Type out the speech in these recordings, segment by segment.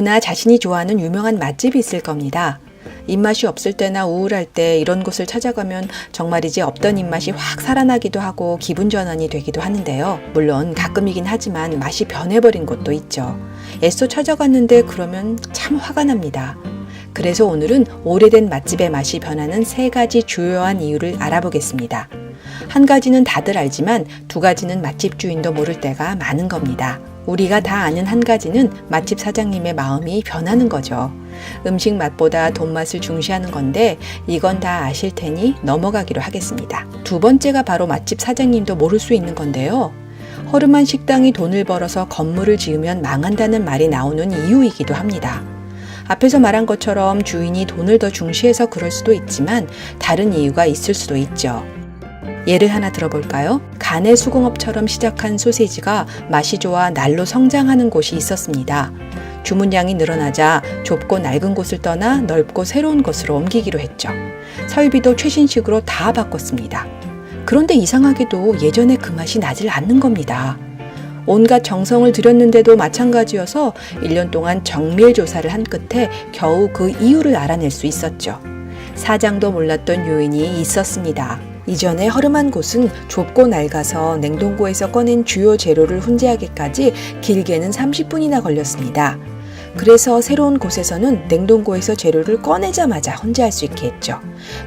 누구나 자신이 좋아하는 유명한 맛집이 있을 겁니다. 입맛이 없을 때나 우울할 때 이런 곳을 찾아가면 정말이지 없던 입맛이 확 살아나기도 하고 기분 전환이 되기도 하는데요. 물론 가끔이긴 하지만 맛이 변해버린 곳도 있죠. 애써 찾아갔는데 그러면 참 화가 납니다. 그래서 오늘은 오래된 맛집의 맛이 변하는 3가지 주요한 이유를 알아보겠습니다. 한 가지는 다들 알지만 2가지는 맛집 주인도 모를 때가 많은 겁니다. 우리가 다 아는 한 가지는 맛집 사장님의 마음이 변하는 거죠. 음식 맛보다 돈 맛을 중시하는 건데 이건 다 아실 테니 넘어가기로 하겠습니다. 2번째가 바로 맛집 사장님도 모를 수 있는 건데요. 허름한 식당이 돈을 벌어서 건물을 지으면 망한다는 말이 나오는 이유이기도 합니다. 앞에서 말한 것처럼 주인이 돈을 더 중시해서 그럴 수도 있지만 다른 이유가 있을 수도 있죠. 예를 하나 들어볼까요? 간의 수공업처럼 시작한 소세지가 맛이 좋아 날로 성장하는 곳이 있었습니다. 주문량이 늘어나자 좁고 낡은 곳을 떠나 넓고 새로운 곳으로 옮기기로 했죠. 설비도 최신식으로 다 바꿨습니다. 그런데 이상하게도 예전에 그 맛이 나질 않는 겁니다. 온갖 정성을 들였는데도 마찬가지여서 1년 동안 정밀 조사를 한 끝에 겨우 그 이유를 알아낼 수 있었죠. 사장도 몰랐던 요인이 있었습니다. 이전에 허름한 곳은 좁고 낡아서 냉동고에서 꺼낸 주요 재료를 훈제하기까지 길게는 30분이나 걸렸습니다. 그래서 새로운 곳에서는 냉동고에서 재료를 꺼내자마자 훈제할 수 있게 했죠.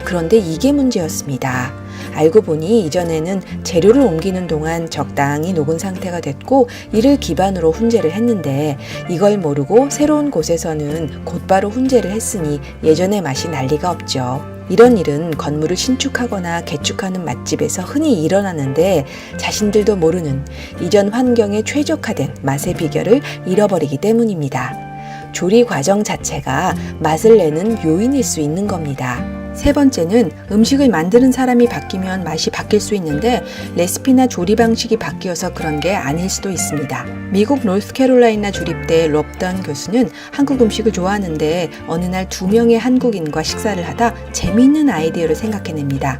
그런데 이게 문제였습니다. 알고 보니 이전에는 재료를 옮기는 동안 적당히 녹은 상태가 됐고 이를 기반으로 훈제를 했는데 이걸 모르고 새로운 곳에서는 곧바로 훈제를 했으니 예전의 맛이 날 리가 없죠. 이런 일은 건물을 신축하거나 개축하는 맛집에서 흔히 일어나는데 자신들도 모르는 이전 환경에 최적화된 맛의 비결을 잃어버리기 때문입니다. 조리 과정 자체가 맛을 내는 요인일 수 있는 겁니다. 3번째는 음식을 만드는 사람이 바뀌면 맛이 바뀔 수 있는데 레시피나 조리 방식이 바뀌어서 그런 게 아닐 수도 있습니다. 미국 노스캐롤라이나 주립대 롭던 교수는 한국 음식을 좋아하는데 어느 날 2명의 한국인과 식사를 하다 재미있는 아이디어를 생각해냅니다.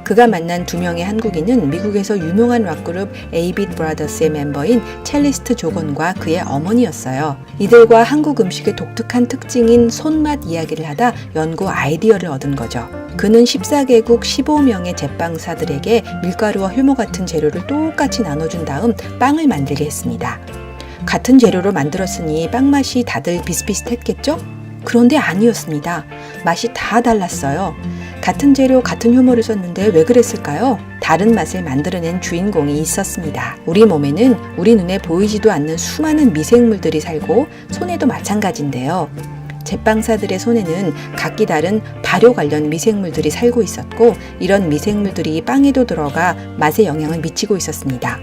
그가 만난 2명의 한국인은 미국에서 유명한 락그룹 에이빗 브라더스의 멤버인 첼리스트 조건과 그의 어머니였어요. 이들과 한국 음식의 독특한 특징인 손맛 이야기를 하다 연구 아이디어를 얻은 거죠. 그는 14개국 15명의 제빵사들에게 밀가루와 효모 같은 재료를 똑같이 나눠준 다음 빵을 만들게 했습니다. 같은 재료로 만들었으니 빵 맛이 다들 비슷비슷했겠죠? 그런데 아니었습니다. 맛이 다 달랐어요. 같은 재료, 같은 효모를 썼는데 왜 그랬을까요? 다른 맛을 만들어낸 주인공이 있었습니다. 우리 몸에는 우리 눈에 보이지도 않는 수많은 미생물들이 살고 손에도 마찬가지인데요. 제빵사들의 손에는 각기 다른 발효 관련 미생물들이 살고 있었고 이런 미생물들이 빵에도 들어가 맛에 영향을 미치고 있었습니다.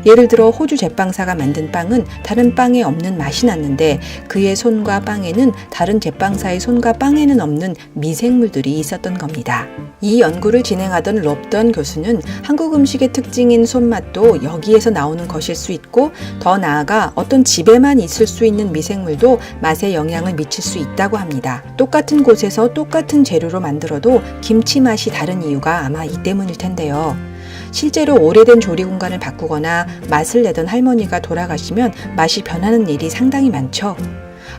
예를 들어 호주 제빵사가 만든 빵은 다른 빵에 없는 맛이 났는데 그의 손과 빵에는 다른 제빵사의 손과 빵에는 없는 미생물들이 있었던 겁니다. 이 연구를 진행하던 롭던 교수는 한국 음식의 특징인 손맛도 여기에서 나오는 것일 수 있고 더 나아가 어떤 집에만 있을 수 있는 미생물도 맛에 영향을 미칠 수 있다고 합니다. 똑같은 곳에서 똑같은 재료로 만들어도 김치 맛이 다른 이유가 아마 이 때문일 텐데요. 실제로 오래된 조리 공간을 바꾸거나 맛을 내던 할머니가 돌아가시면 맛이 변하는 일이 상당히 많죠.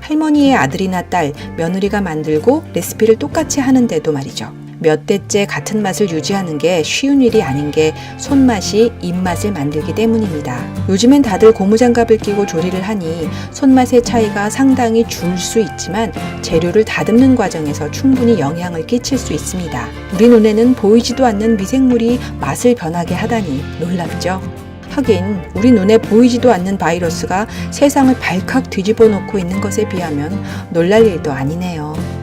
할머니의 아들이나 딸, 며느리가 만들고 레시피를 똑같이 하는데도 말이죠. 몇 대째 같은 맛을 유지하는 게 쉬운 일이 아닌 게 손맛이 입맛을 만들기 때문입니다. 요즘엔 다들 고무장갑을 끼고 조리를 하니 손맛의 차이가 상당히 줄 수 있지만 재료를 다듬는 과정에서 충분히 영향을 끼칠 수 있습니다. 우리 눈에는 보이지도 않는 미생물이 맛을 변하게 하다니 놀랍죠? 하긴 우리 눈에 보이지도 않는 바이러스가 세상을 발칵 뒤집어 놓고 있는 것에 비하면 놀랄 일도 아니네요.